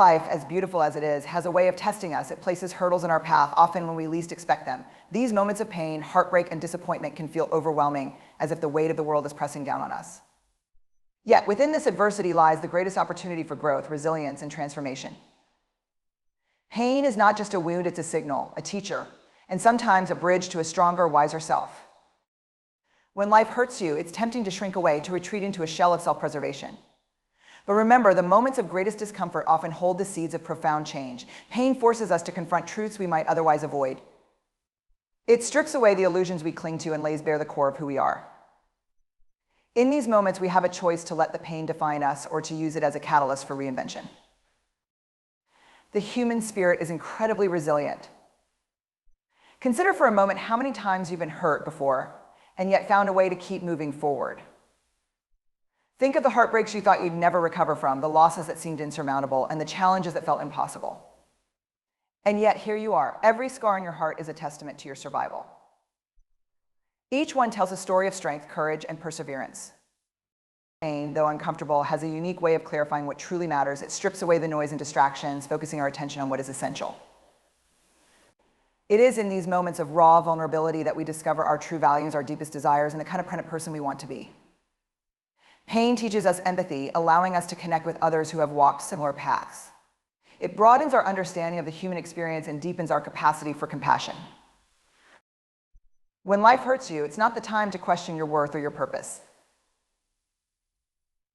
Life, as beautiful as it is, has a way of testing us. It places hurdles in our path, often when we least expect them. These moments of pain, heartbreak, and disappointment can feel overwhelming, as if the weight of the world is pressing down on us. Yet, within this adversity lies the greatest opportunity for growth, resilience, and transformation. Pain is not just a wound, it's a signal, a teacher, and sometimes a bridge to a stronger, wiser self. When life hurts you, it's tempting to shrink away, to retreat into a shell of self-preservation. But remember, the moments of greatest discomfort often hold the seeds of profound change. Pain forces us to confront truths we might otherwise avoid. It strips away the illusions we cling to and lays bare the core of who we are. In these moments, we have a choice to let the pain define us or to use it as a catalyst for reinvention. The human spirit is incredibly resilient. Consider for a moment how many times you've been hurt before and yet found a way to keep moving forward. Think of the heartbreaks you thought you'd never recover from, the losses that seemed insurmountable, and the challenges that felt impossible. And yet, here you are. Every scar on your heart is a testament to your survival. Each one tells a story of strength, courage, and perseverance. Pain, though uncomfortable, has a unique way of clarifying what truly matters. It strips away the noise and distractions, focusing our attention on what is essential. It is in these moments of raw vulnerability that we discover our true values, our deepest desires, and the kind of person we want to be. Pain teaches us empathy, allowing us to connect with others who have walked similar paths. It broadens our understanding of the human experience and deepens our capacity for compassion. When life hurts you, it's not the time to question your worth or your purpose.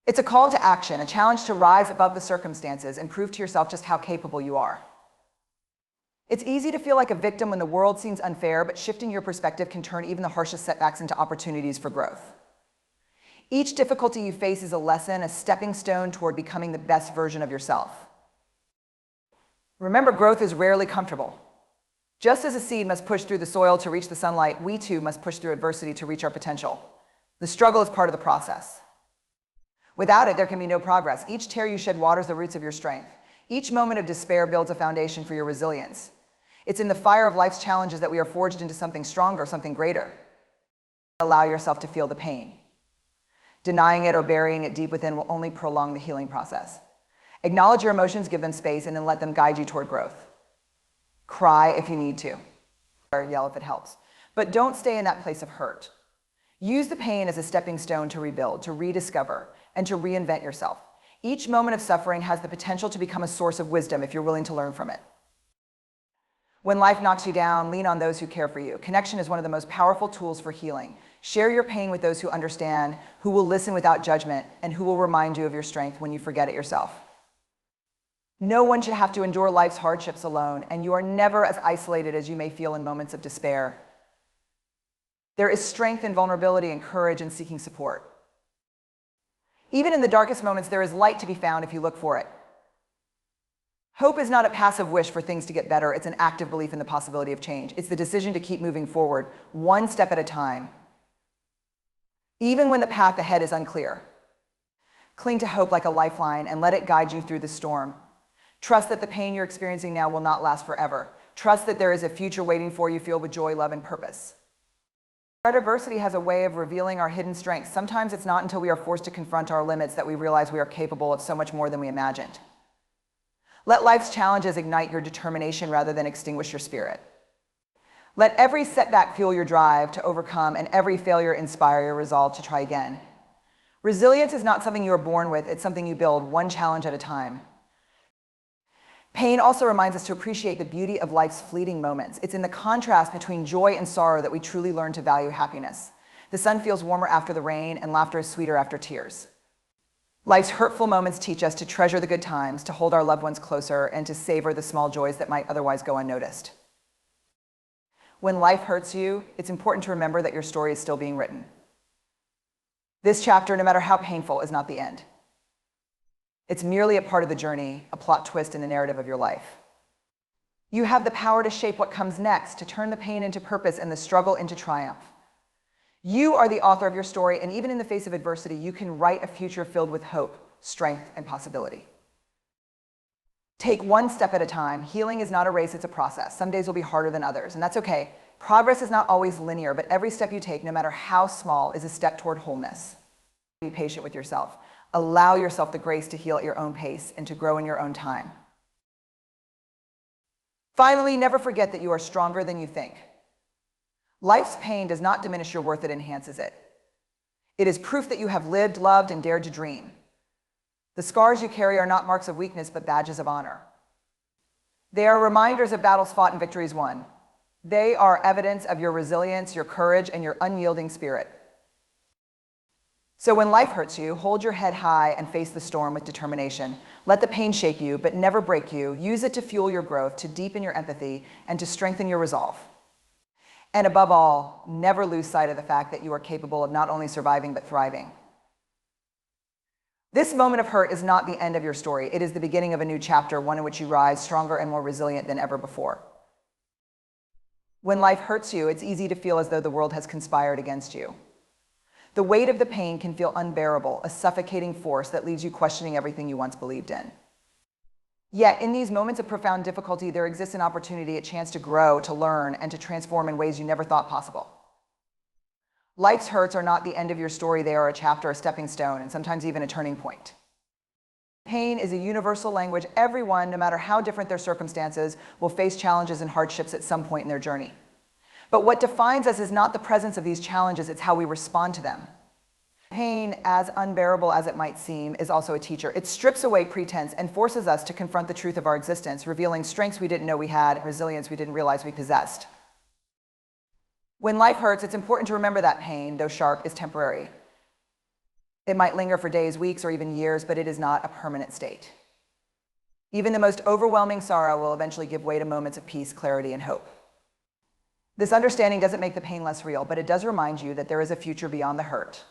It's a call to action, a challenge to rise above the circumstances and prove to yourself just how capable you are. It's easy to feel like a victim when the world seems unfair, but shifting your perspective can turn even the harshest setbacks into opportunities for growth. Each difficulty you face is a lesson, a stepping stone toward becoming the best version of yourself. Remember, growth is rarely comfortable. Just as a seed must push through the soil to reach the sunlight, we too must push through adversity to reach our potential. The struggle is part of the process. Without it, there can be no progress. Each tear you shed waters the roots of your strength. Each moment of despair builds a foundation for your resilience. It's in the fire of life's challenges that we are forged into something stronger, something greater. Allow yourself to feel the pain. Denying it or burying it deep within will only prolong the healing process. Acknowledge your emotions, give them space, and then let them guide you toward growth. Cry if you need to, or yell if it helps. But don't stay in that place of hurt. Use the pain as a stepping stone to rebuild, to rediscover, and to reinvent yourself. Each moment of suffering has the potential to become a source of wisdom if you're willing to learn from it. When life knocks you down, lean on those who care for you. Connection is one of the most powerful tools for healing. Share your pain with those who understand, who will listen without judgment, and who will remind you of your strength when you forget it yourself. No one should have to endure life's hardships alone, and you are never as isolated as you may feel in moments of despair. There is strength in vulnerability and courage in seeking support. Even in the darkest moments, there is light to be found if you look for it. Hope is not a passive wish for things to get better. It's an active belief in the possibility of change. It's the decision to keep moving forward, one step at a time, even when the path ahead is unclear. Cling to hope like a lifeline and let it guide you through the storm. Trust that the pain you're experiencing now will not last forever. Trust that there is a future waiting for you filled with joy, love, and purpose. Our adversity has a way of revealing our hidden strengths. Sometimes it's not until we are forced to confront our limits that we realize we are capable of so much more than we imagined. Let life's challenges ignite your determination rather than extinguish your spirit. Let every setback fuel your drive to overcome and every failure inspire your resolve to try again. Resilience is not something you are born with, it's something you build one challenge at a time. Pain also reminds us to appreciate the beauty of life's fleeting moments. It's in the contrast between joy and sorrow that we truly learn to value happiness. The sun feels warmer after the rain, and laughter is sweeter after tears. Life's hurtful moments teach us to treasure the good times, to hold our loved ones closer, and to savor the small joys that might otherwise go unnoticed. When life hurts you, it's important to remember that your story is still being written. This chapter, no matter how painful, is not the end. It's merely a part of the journey, a plot twist in the narrative of your life. You have the power to shape what comes next, to turn the pain into purpose and the struggle into triumph. You are the author of your story, and even in the face of adversity, you can write a future filled with hope, strength, and possibility. Take one step at a time. Healing is not a race, it's a process. Some days will be harder than others, and that's okay. Progress is not always linear, but every step you take, no matter how small, is a step toward wholeness. Be patient with yourself. Allow yourself the grace to heal at your own pace and to grow in your own time. Finally, never forget that you are stronger than you think. Life's pain does not diminish your worth, it enhances it. It is proof that you have lived, loved, and dared to dream. The scars you carry are not marks of weakness, but badges of honor. They are reminders of battles fought and victories won. They are evidence of your resilience, your courage, and your unyielding spirit. So when life hurts you, hold your head high and face the storm with determination. Let the pain shake you, but never break you. Use it to fuel your growth, to deepen your empathy, and to strengthen your resolve. And above all, never lose sight of the fact that you are capable of not only surviving, but thriving. This moment of hurt is not the end of your story. It is the beginning of a new chapter, one in which you rise stronger and more resilient than ever before. When life hurts you, it's easy to feel as though the world has conspired against you. The weight of the pain can feel unbearable, a suffocating force that leaves you questioning everything you once believed in. Yet, in these moments of profound difficulty, there exists an opportunity, a chance to grow, to learn, and to transform in ways you never thought possible. Life's hurts are not the end of your story. They are a chapter, a stepping stone, and sometimes even a turning point. Pain is a universal language. Everyone, no matter how different their circumstances, will face challenges and hardships at some point in their journey. But what defines us is not the presence of these challenges, it's how we respond to them. Pain, as unbearable as it might seem, is also a teacher. It strips away pretense and forces us to confront the truth of our existence, revealing strengths we didn't know we had, resilience we didn't realize we possessed. When life hurts, it's important to remember that pain, though sharp, is temporary. It might linger for days, weeks, or even years, but it is not a permanent state. Even the most overwhelming sorrow will eventually give way to moments of peace, clarity, and hope. This understanding doesn't make the pain less real, but it does remind you that there is a future beyond the hurt,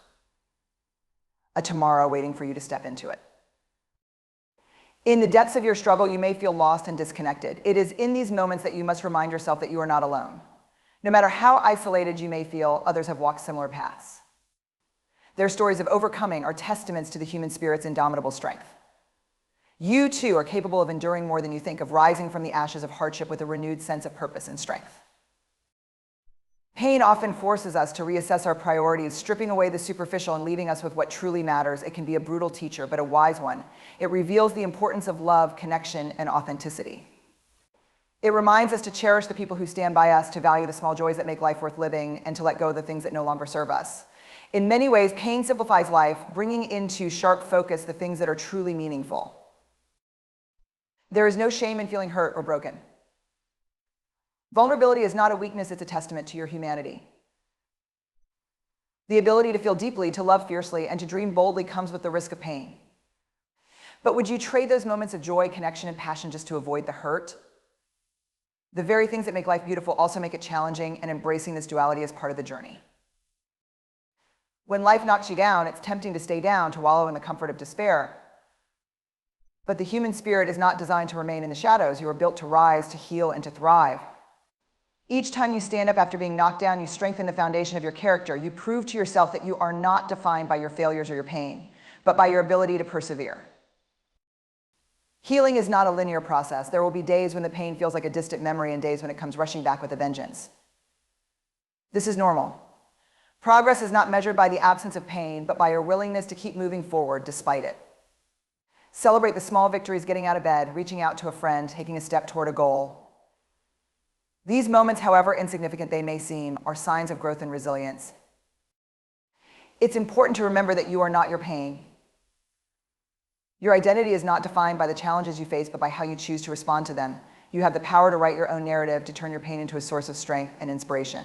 a tomorrow waiting for you to step into it. In the depths of your struggle, you may feel lost and disconnected. It is in these moments that you must remind yourself that you are not alone. No matter how isolated you may feel, others have walked similar paths. Their stories of overcoming are testaments to the human spirit's indomitable strength. You too are capable of enduring more than you think, of rising from the ashes of hardship with a renewed sense of purpose and strength. Pain often forces us to reassess our priorities, stripping away the superficial and leaving us with what truly matters. It can be a brutal teacher, but a wise one. It reveals the importance of love, connection, and authenticity. It reminds us to cherish the people who stand by us, to value the small joys that make life worth living, and to let go of the things that no longer serve us. In many ways, pain simplifies life, bringing into sharp focus the things that are truly meaningful. There is no shame in feeling hurt or broken. Vulnerability is not a weakness, it's a testament to your humanity. The ability to feel deeply, to love fiercely, and to dream boldly comes with the risk of pain. But would you trade those moments of joy, connection, and passion just to avoid the hurt? The very things that make life beautiful also make it challenging, and embracing this duality is part of the journey. When life knocks you down, it's tempting to stay down, to wallow in the comfort of despair. But the human spirit is not designed to remain in the shadows. You are built to rise, to heal, and to thrive. Each time you stand up after being knocked down, you strengthen the foundation of your character. You prove to yourself that you are not defined by your failures or your pain, but by your ability to persevere. Healing is not a linear process. There will be days when the pain feels like a distant memory and days when it comes rushing back with a vengeance. This is normal. Progress is not measured by the absence of pain, but by your willingness to keep moving forward despite it. Celebrate the small victories, getting out of bed, reaching out to a friend, taking a step toward a goal. These moments, however insignificant they may seem, are signs of growth and resilience. It's important to remember that you are not your pain. Your identity is not defined by the challenges you face, but by how you choose to respond to them. You have the power to write your own narrative, to turn your pain into a source of strength and inspiration.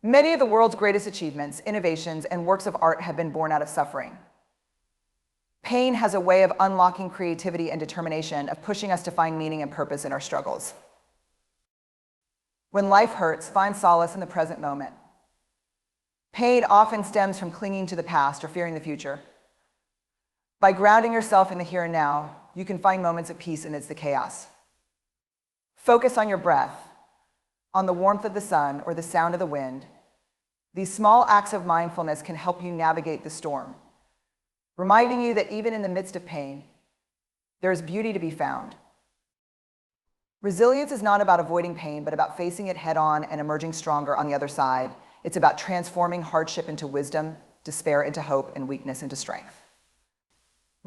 Many of the world's greatest achievements, innovations, and works of art have been born out of suffering. Pain has a way of unlocking creativity and determination, of pushing us to find meaning and purpose in our struggles. When life hurts, find solace in the present moment. Pain often stems from clinging to the past or fearing the future. By grounding yourself in the here and now, you can find moments of peace amidst the chaos. Focus on your breath, on the warmth of the sun or the sound of the wind. These small acts of mindfulness can help you navigate the storm, reminding you that even in the midst of pain, there is beauty to be found. Resilience is not about avoiding pain, but about facing it head-on and emerging stronger on the other side. It's about transforming hardship into wisdom, despair into hope, and weakness into strength.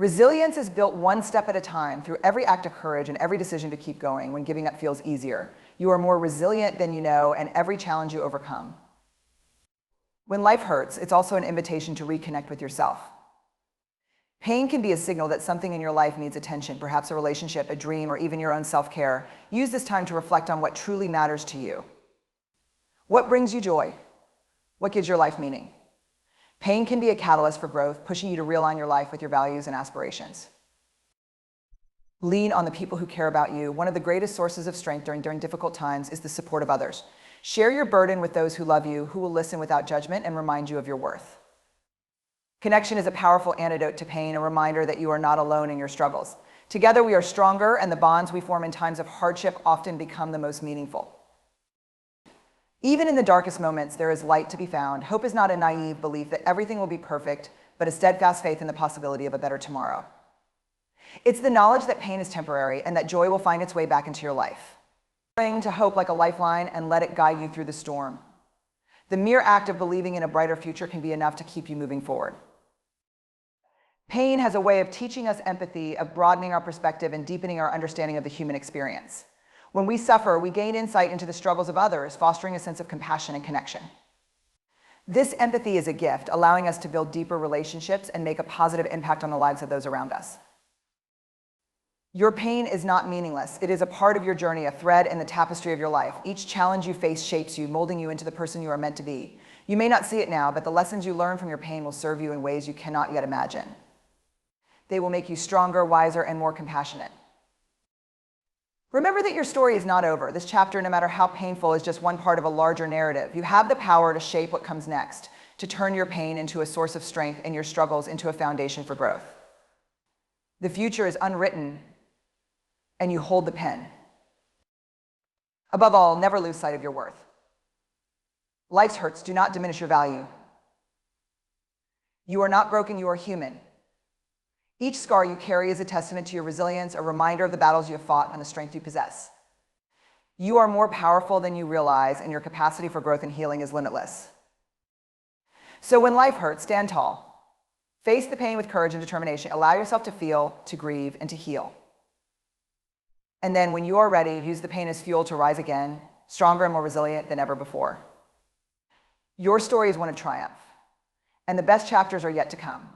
Resilience is built one step at a time through every act of courage and every decision to keep going when giving up feels easier. You are more resilient than you know, and every challenge you overcome. When life hurts, it's also an invitation to reconnect with yourself. Pain can be a signal that something in your life needs attention, perhaps a relationship, a dream, or even your own self-care. Use this time to reflect on what truly matters to you. What brings you joy? What gives your life meaning? Pain can be a catalyst for growth, pushing you to realign your life with your values and aspirations. Lean on the people who care about you. One of the greatest sources of strength during difficult times is the support of others. Share your burden with those who love you, who will listen without judgment and remind you of your worth. Connection is a powerful antidote to pain, a reminder that you are not alone in your struggles. Together we are stronger, and the bonds we form in times of hardship often become the most meaningful. Even in the darkest moments, there is light to be found. Hope is not a naive belief that everything will be perfect, but a steadfast faith in the possibility of a better tomorrow. It's the knowledge that pain is temporary and that joy will find its way back into your life. Cling to hope like a lifeline and let it guide you through the storm. The mere act of believing in a brighter future can be enough to keep you moving forward. Pain has a way of teaching us empathy, of broadening our perspective and deepening our understanding of the human experience. When we suffer, we gain insight into the struggles of others, fostering a sense of compassion and connection. This empathy is a gift, allowing us to build deeper relationships and make a positive impact on the lives of those around us. Your pain is not meaningless. It is a part of your journey, a thread in the tapestry of your life. Each challenge you face shapes you, molding you into the person you are meant to be. You may not see it now, but the lessons you learn from your pain will serve you in ways you cannot yet imagine. They will make you stronger, wiser, and more compassionate. Remember that your story is not over. This chapter, no matter how painful, is just one part of a larger narrative. You have the power to shape what comes next, to turn your pain into a source of strength and your struggles into a foundation for growth. The future is unwritten, and you hold the pen. Above all, never lose sight of your worth. Life's hurts do not diminish your value. You are not broken, you are human. Each scar you carry is a testament to your resilience, a reminder of the battles you have fought and the strength you possess. You are more powerful than you realize, and your capacity for growth and healing is limitless. So when life hurts, stand tall. Face the pain with courage and determination. Allow yourself to feel, to grieve, and to heal. And then when you are ready, use the pain as fuel to rise again, stronger and more resilient than ever before. Your story is one of triumph, and the best chapters are yet to come.